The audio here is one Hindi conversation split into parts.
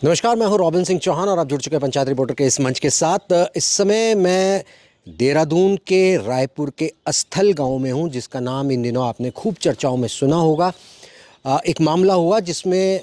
नमस्कार, मैं हूं रॉबिन सिंह चौहान और आप जुड़ चुके हैं पंचायत रिपोर्टर के इस मंच के साथ। इस समय मैं देहरादून के रायपुर के अस्थल गांव में हूं, जिसका नाम इन दिनों आपने खूब चर्चाओं में सुना होगा। एक मामला हुआ जिसमें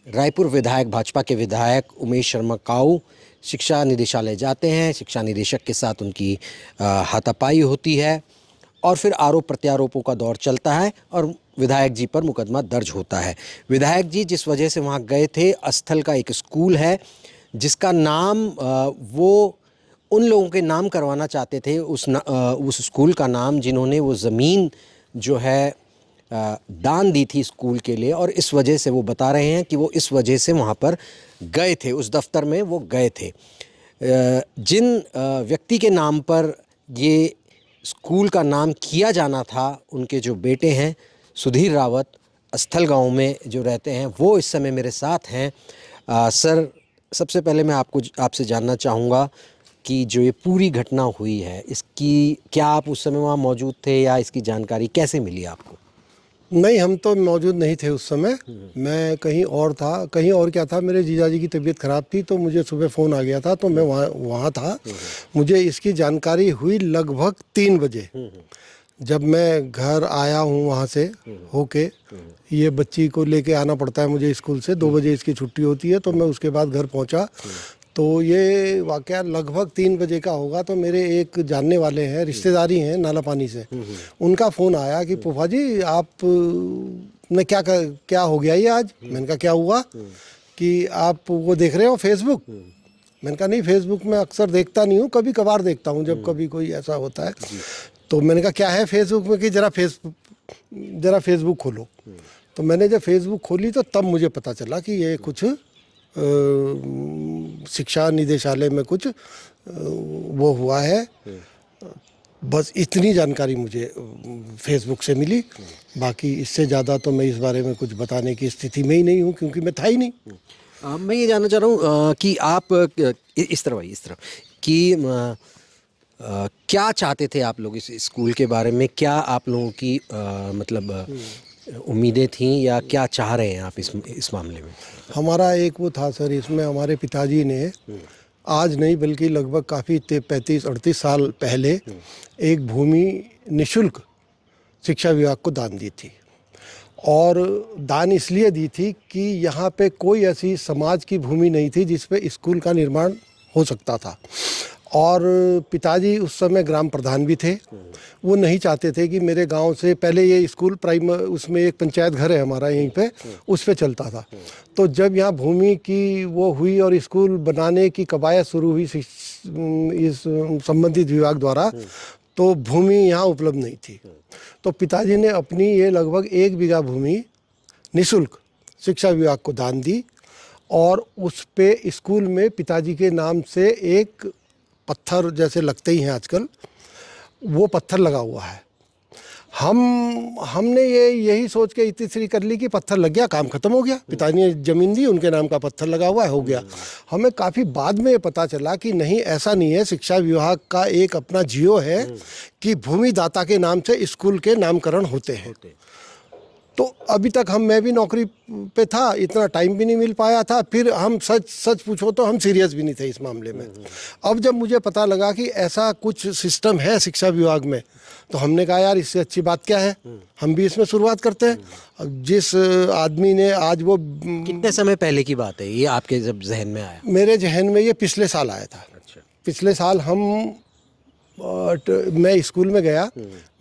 रायपुर विधायक, भाजपा के विधायक उमेश शर्मा काऊ शिक्षा निदेशालय जाते हैं। शिक्षा निदेशक के साथ उनकी हाथापाई होती है और फिर आरोप प्रत्यारोपों का दौर चलता है और विधायक जी पर मुकदमा दर्ज होता है। विधायक जी जिस वजह से वहाँ गए थे, अस्थल का एक स्कूल है जिसका नाम वो उन लोगों के नाम करवाना चाहते थे, उस स्कूल का नाम जिन्होंने वो ज़मीन जो है दान दी थी स्कूल के लिए, और इस वजह से वो बता रहे हैं कि वो इस वजह से वहाँ पर गए थे, उस दफ्तर में वो गए थे। जिन व्यक्ति के नाम पर ये स्कूल का नाम किया जाना था, उनके जो बेटे हैं सुधीर रावत, अस्थल गांव में जो रहते हैं, वो इस समय मेरे साथ हैं। सर, सबसे पहले मैं आपसे जानना चाहूँगा कि जो ये पूरी घटना हुई है, इसकी क्या आप उस समय वहाँ मौजूद थे या इसकी जानकारी कैसे मिली आपको? नहीं, हम तो मौजूद नहीं थे उस समय। मैं कहीं और था। कहीं और क्या था, मेरे जीजाजी की तबीयत ख़राब थी तो मुझे सुबह फ़ोन आ गया था, तो मैं वहाँ था। मुझे इसकी जानकारी हुई लगभग 3 बजे, जब मैं घर आया हूँ वहाँ से होके। ये बच्ची को लेके आना पड़ता है मुझे स्कूल से, 2 बजे इसकी छुट्टी होती है, तो मैं उसके बाद घर पहुँचा। तो ये वाक़या लगभग 3 बजे का होगा। तो मेरे एक जानने वाले हैं, रिश्तेदारी हैं नाला पानी से, उनका फ़ोन आया कि फूफा जी आप ने क्या हो गया ये आज? मैंने कहा क्या हुआ? कि आप वो देख रहे हो फेसबुक? मैंने कहा नहीं, फेसबुक में अक्सर देखता नहीं हूँ, कभी कभार देखता हूँ जब कभी कोई ऐसा होता है। तो मैंने कहा क्या है फेसबुक में? कि ज़रा फेसबुक खोलो। तो मैंने जब फेसबुक खोली तो तब मुझे पता चला कि ये कुछ शिक्षा निदेशालय में कुछ वो हुआ है। बस इतनी जानकारी मुझे फेसबुक से मिली। बाकी इससे ज़्यादा तो मैं इस बारे में कुछ बताने की स्थिति में ही नहीं हूँ, क्योंकि मैं था ही नहीं। मैं ये जानना चाह रहा हूँ कि आप इस तरफ कि क्या चाहते थे आप लोग इस स्कूल के बारे में? क्या आप लोगों की मतलब उम्मीदें थीं या क्या चाह रहे हैं आप इस मामले में? हमारा एक वो था सर, इसमें हमारे पिताजी ने आज नहीं बल्कि लगभग काफ़ी 35-38 साल पहले एक भूमि निःशुल्क शिक्षा विभाग को दान दी थी। और दान इसलिए दी थी कि यहाँ पे कोई ऐसी समाज की भूमि नहीं थी जिस पे स्कूल का निर्माण हो सकता था। और पिताजी उस समय ग्राम प्रधान भी थे। वो नहीं चाहते थे कि मेरे गांव से, पहले ये स्कूल उसमें एक पंचायत घर है हमारा यहीं पे, उस पे चलता था। तो जब यहाँ भूमि की वो हुई और स्कूल बनाने की कवायद शुरू हुई इस संबंधित विभाग द्वारा, तो भूमि यहाँ उपलब्ध नहीं थी। तो पिताजी ने अपनी ये लगभग 1 बीघा भूमि निःशुल्क शिक्षा विभाग को दान दी, और उस पे स्कूल में पिताजी के नाम से एक पत्थर जैसे लगते ही हैं आजकल, वो पत्थर लगा हुआ है। हमने यही सोच के इतनी कर ली कि पत्थर लग गया, काम खत्म हो गया। पिताजी ने ज़मीन दी, उनके नाम का पत्थर लगा हुआ है, हो गया। हमें काफ़ी बाद में पता चला कि नहीं, ऐसा नहीं है। शिक्षा विभाग का एक अपना जियो है कि भूमिदाता के नाम से स्कूल के नामकरण होते हैं। तो अभी तक मैं भी नौकरी पे था, इतना टाइम भी नहीं मिल पाया था। फिर हम सच पूछो तो हम सीरियस भी नहीं थे इस मामले में। अब जब मुझे पता लगा कि ऐसा कुछ सिस्टम है शिक्षा विभाग में, तो हमने कहा यार इससे अच्छी बात क्या है, हम भी इसमें शुरुआत करते हैं। अब जिस आदमी ने आज वो, कितने समय पहले की बात है ये आपके जब जहन में आया? मेरे जहन में ये पिछले साल आया था। अच्छा। पिछले साल मैं स्कूल में गया।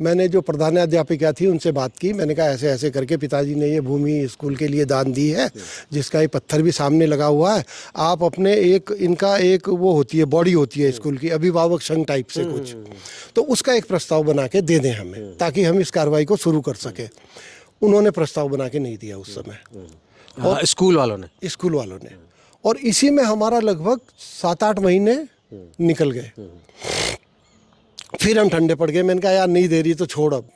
मैंने जो प्रधानाध्यापिका थी उनसे बात की। मैंने कहा ऐसे ऐसे करके पिताजी ने ये भूमि स्कूल के लिए दान दी है, जिसका ये पत्थर भी सामने लगा हुआ है। आप अपने इनका एक वो होती है, बॉडी होती है स्कूल की, अभिभावक संघ टाइप से कुछ, तो उसका एक प्रस्ताव बना के दे दें हमें, ताकि हम इस कार्रवाई को शुरू कर सकें। उन्होंने प्रस्ताव बना के नहीं दिया उस समय, और स्कूल वालों ने। और इसी में हमारा लगभग 7-8 महीने निकल गए। फिर हम ठंडे पड़ गए। मैंने कहा यार नहीं दे रही तो छोड़, अब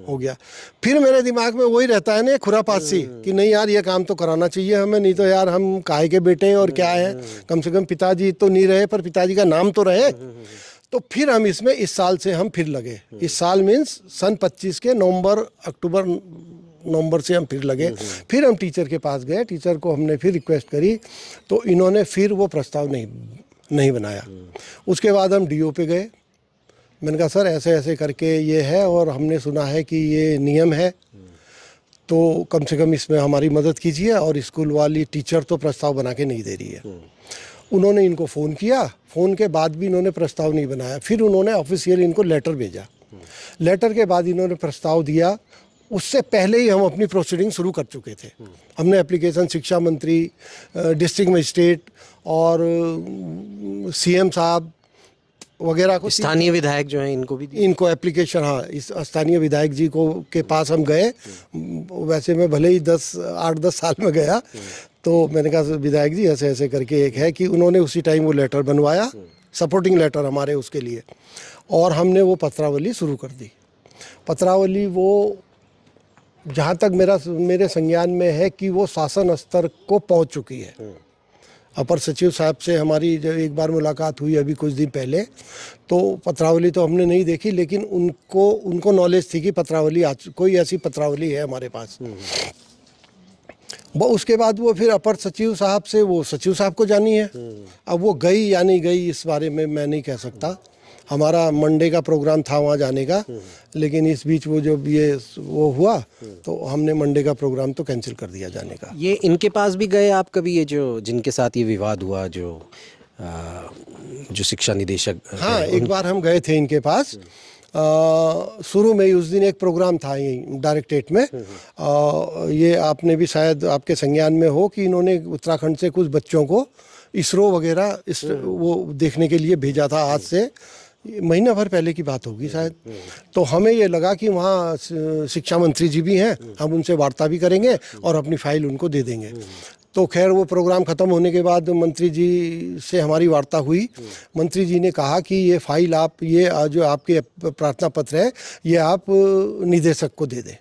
हो गया। फिर मेरे दिमाग में वही रहता है ना, खुरापात सी, कि नहीं यार ये काम तो कराना चाहिए हमें, नहीं तो यार हम काहे के बेटे और क्या है, कम से कम पिताजी तो नहीं रहे पर पिताजी का नाम तो रहे। तो फिर हम इस साल से हम फिर लगे। इस साल मीन्स सन 25 के नवंबर अक्टूबर नवंबर से हम फिर लगे। फिर हम टीचर के पास गए, टीचर को हमने फिर रिक्वेस्ट करी, तो इन्होंने फिर वो प्रस्ताव नहीं बनाया। उसके बाद हम डीओ पे गए। मैंने कहा सर ऐसे ऐसे करके ये है और हमने सुना है कि ये नियम है, तो कम से कम इसमें हमारी मदद कीजिए, और स्कूल वाली टीचर तो प्रस्ताव बना के नहीं दे रही है। उन्होंने इनको फ़ोन किया, फ़ोन के बाद भी इन्होंने प्रस्ताव नहीं बनाया। फिर उन्होंने ऑफिशियल इनको लेटर भेजा। लेटर के बाद इन्होंने प्रस्ताव दिया। उससे पहले ही हम अपनी प्रोसीडिंग शुरू कर चुके थे। हमने एप्लीकेशन शिक्षा मंत्री, डिस्ट्रिक्ट मजिस्ट्रेट और सीएम साहब वगैरह को, स्थानीय विधायक जो हैं इनको भी इनको एप्लीकेशन, हाँ, इस स्थानीय विधायक जी को के पास हम गए। वैसे मैं भले ही 8-10 साल में गया, तो मैंने कहा विधायक जी ऐसे ऐसे करके एक है, कि उन्होंने उसी टाइम वो लेटर बनवाया, सपोर्टिंग लेटर हमारे उसके लिए, और हमने वो पत्रावली शुरू कर दी। पत्रावली वो जहाँ तक मेरे संज्ञान में है कि वो शासन स्तर को पहुँच चुकी है। अपर सचिव साहब से हमारी जब एक बार मुलाकात हुई अभी कुछ दिन पहले, तो पत्रावली तो हमने नहीं देखी, लेकिन उनको नॉलेज थी कि पत्रावली कोई ऐसी पत्रावली है हमारे पास। वो उसके बाद वो फिर अपर सचिव साहब से वो सचिव साहब को जानी है। अब वो गई या नहीं गई इस बारे में मैं नहीं कह सकता। हमारा मंडे का प्रोग्राम था वहाँ जाने का, लेकिन इस बीच वो जब वो हुआ, तो हमने मंडे का प्रोग्राम तो कैंसिल कर दिया जाने का। ये इनके पास भी गए आप कभी, ये जो जिनके साथ ये विवाद हुआ, जो शिक्षा निदेशक? हाँ, एक बार हम गए थे इनके पास। शुरू में ही उस दिन एक प्रोग्राम था यही डायरेक्टरेट में। ये आपने भी शायद आपके संज्ञान में हो कि इन्होंने उत्तराखंड से कुछ बच्चों को इसरो वगैरह वो देखने के लिए भेजा था। आज से महीना भर पहले की बात होगी शायद। तो हमें ये लगा कि वहाँ शिक्षा मंत्री जी भी हैं, हम उनसे वार्ता भी करेंगे और अपनी फाइल उनको दे देंगे। तो खैर वो प्रोग्राम ख़त्म होने के बाद मंत्री जी से हमारी वार्ता हुई। मंत्री जी ने कहा कि ये फाइल आप, ये जो आपके प्रार्थना पत्र है, ये आप निदेशक को दे दें।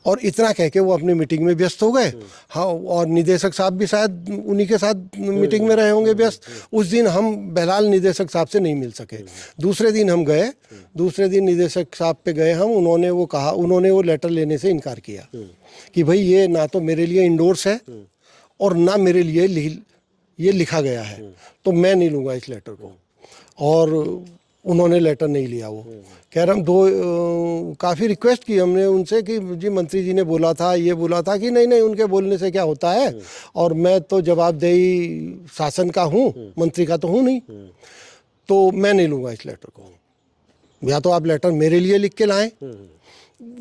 और इतना कह के वो अपनी मीटिंग में व्यस्त हो गए। हाँ, और निदेशक साहब भी शायद उन्हीं के साथ मीटिंग में रहे होंगे व्यस्त। उस दिन हम बहरहाल निदेशक साहब से नहीं मिल सके। दूसरे दिन हम गए, दूसरे दिन निदेशक साहब पे गए हम। उन्होंने वो लेटर लेने से इनकार किया कि भाई ये ना तो मेरे लिए इंडोर्स है और ना मेरे लिए ये लिखा गया है, तो मैं नहीं लूँगा इस लेटर को। और उन्होंने लेटर नहीं लिया। वो कह रहे हम काफ़ी रिक्वेस्ट की हमने उनसे कि जी मंत्री जी ने बोला था, ये बोला था कि नहीं उनके बोलने से क्या होता है, और मैं तो जवाबदेही शासन का हूँ, मंत्री का तो हूँ नहीं, तो मैं नहीं लूँगा इस लेटर को। या तो आप लेटर मेरे लिए लिख के लाएं,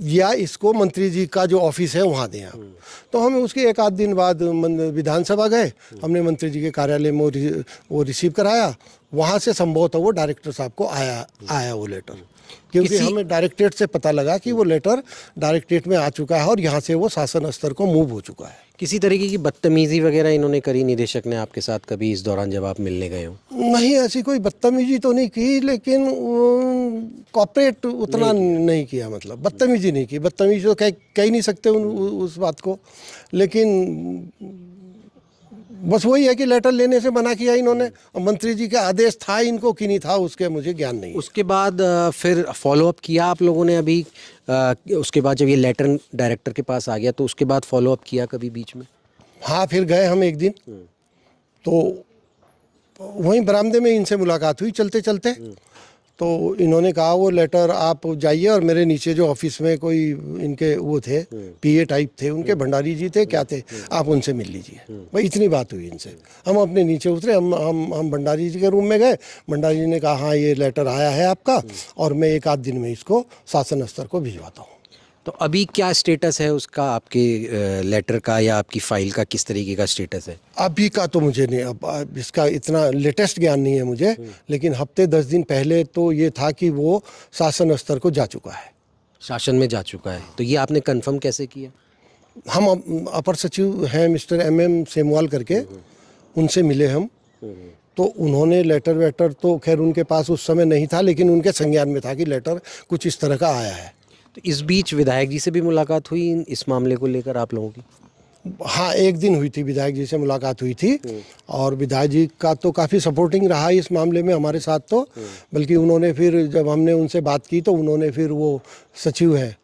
या इसको मंत्री जी का जो ऑफिस है वहाँ दें आप। तो हम उसके एक आध दिन बाद विधानसभा गए, हमने मंत्री जी के कार्यालय में वो रिसीव कराया। वहाँ से संभवतः वो डायरेक्टर साहब को आया वो लेटर, क्योंकि हमें डायरेक्टरेट से पता लगा कि वो लेटर डायरेक्टरेट में आ चुका है और यहाँ से वो शासन स्तर को मूव हो चुका है। किसी तरीके की बदतमीजी वगैरह इन्होंने करी निदेशक ने आपके साथ कभी इस दौरान जब आप मिलने गए हो? नहीं, ऐसी कोई बदतमीजी तो नहीं की, लेकिन कॉपरेट उतना नहीं किया। मतलब बदतमीजी नहीं की, बदतमीजी तो कह ही नहीं सकते उस बात को, लेकिन बस वही है कि लेटर लेने से मना किया इन्होंने। मंत्री जी का आदेश था इनको कि नहीं था, उसके मुझे ज्ञान नहीं है। उसके बाद फिर फॉलोअप किया आप लोगों ने अभी? उसके बाद जब ये लेटर डायरेक्टर के पास आ गया, तो उसके बाद फॉलोअप किया कभी बीच में? हाँ, फिर गए हम एक दिन, तो वहीं बरामदे में इनसे मुलाकात हुई चलते चलते। तो इन्होंने कहा वो लेटर आप जाइए, और मेरे नीचे जो ऑफिस में कोई इनके वो थे, पीए टाइप थे उनके, भंडारी जी थे क्या थे, आप उनसे मिल लीजिए। भाई इतनी बात हुई इनसे। हम अपने नीचे उतरे, हम भंडारी जी के रूम में गए। भंडारी जी ने कहा हाँ ये लेटर आया है आपका, और मैं एक आध दिन में इसको शासन स्तर को भिजवाता हूँ। तो अभी क्या स्टेटस है उसका, आपके लेटर का या आपकी फाइल का किस तरीके का स्टेटस है? अभी का तो मुझे नहीं, अब इसका इतना लेटेस्ट ज्ञान नहीं है मुझे, लेकिन हफ्ते 10 दिन पहले तो ये था कि वो शासन स्तर को जा चुका है। शासन में जा चुका है, तो ये आपने कंफर्म कैसे किया? हम अपर सचिव हैं मिस्टर MM सेमवाल करके, उनसे मिले हम। तो उन्होंने लेटर वेटर तो खैर उनके पास उस समय नहीं था, लेकिन उनके संज्ञान में था कि लेटर कुछ इस तरह का आया है। तो इस बीच विधायक जी से भी मुलाकात हुई इस मामले को लेकर आप लोगों की? हाँ, एक दिन हुई थी, विधायक जी से मुलाकात हुई थी, और विधायक जी का तो काफ़ी सपोर्टिंग रहा इस मामले में हमारे साथ। तो बल्कि उन्होंने फिर जब हमने उनसे बात की, तो उन्होंने फिर वो सचिव है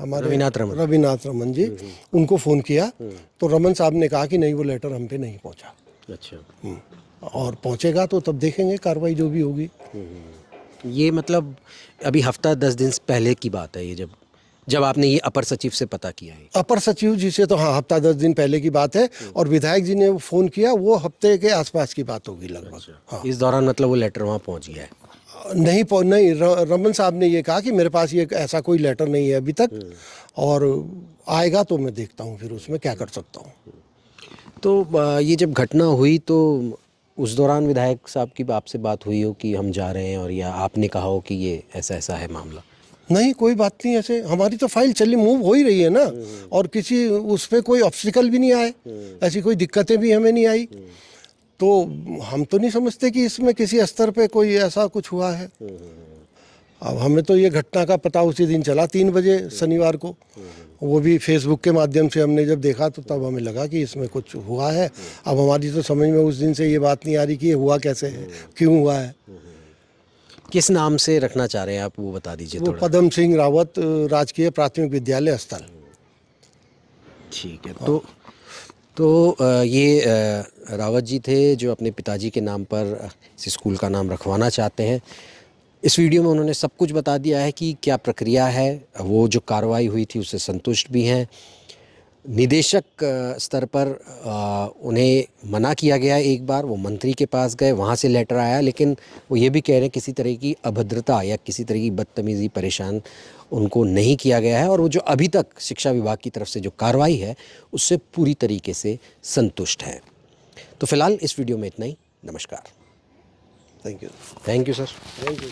हमारे रविनाथ रमन जी, उनको फ़ोन किया तो रमन साहब ने कहा कि नहीं, वो लेटर हम पे नहीं पहुंचा। अच्छा। और पहुंचेगा तो तब देखेंगे कार्रवाई जो भी होगी। ये मतलब अभी हफ्ता 10 दिन पहले की बात है, ये जब आपने ये अपर सचिव से पता किया है? अपर सचिव जी से तो हाँ, हफ्ता 10 दिन पहले की बात है, और विधायक जी ने फ़ोन किया वो हफ्ते के आसपास की बात होगी लगभग। हाँ, इस दौरान मतलब वो लेटर वहाँ पहुँच गया है? नहीं, रमन साहब ने ये कहा कि मेरे पास ये ऐसा कोई लेटर नहीं है अभी तक, और आएगा तो मैं देखता हूँ फिर उसमें क्या कर सकता हूँ। तो ये जब घटना हुई तो उस दौरान विधायक साहब की आपसे बात हुई हो कि हम जा रहे हैं, और या आपने कहा हो कि ये ऐसा ऐसा है मामला? नहीं, कोई बात नहीं, ऐसे हमारी तो फाइल चली, मूव हो ही रही है ना, और किसी उस पर कोई ऑब्स्टिकल भी नहीं आए, ऐसी कोई दिक्कतें भी हमें नहीं आई, तो हम तो नहीं समझते कि इसमें किसी स्तर पे कोई ऐसा कुछ हुआ है। अब हमें तो ये घटना का पता उसी दिन चला 3 बजे शनिवार को, वो भी फेसबुक के माध्यम से हमने जब देखा तो तब हमें लगा कि इसमें कुछ हुआ है। अब हमारी तो समझ में उस दिन से ये बात नहीं आ रही कि ये हुआ कैसे है, क्यों हुआ है। किस नाम से रखना चाह रहे हैं आप, वो बता दीजिए वो थोड़ा। पदम सिंह रावत राजकीय प्राथमिक विद्यालय अस्थल। ठीक है। तो ये रावत जी थे जो अपने पिताजी के नाम पर इस स्कूल का नाम रखवाना चाहते हैं। इस वीडियो में उन्होंने सब कुछ बता दिया है कि क्या प्रक्रिया है, वो जो कार्रवाई हुई थी उससे संतुष्ट भी हैं। निदेशक स्तर पर उन्हें मना किया गया एक बार, वो मंत्री के पास गए, वहाँ से लेटर आया, लेकिन वो ये भी कह रहे हैं किसी तरह की अभद्रता या किसी तरह की बदतमीज़ी परेशान उनको नहीं किया गया है, और वो जो अभी तक शिक्षा विभाग की तरफ से जो कार्रवाई है उससे पूरी तरीके से संतुष्ट हैं। तो फिलहाल इस वीडियो में इतना ही। नमस्कार। Thank you. Thank you sir. Thank you.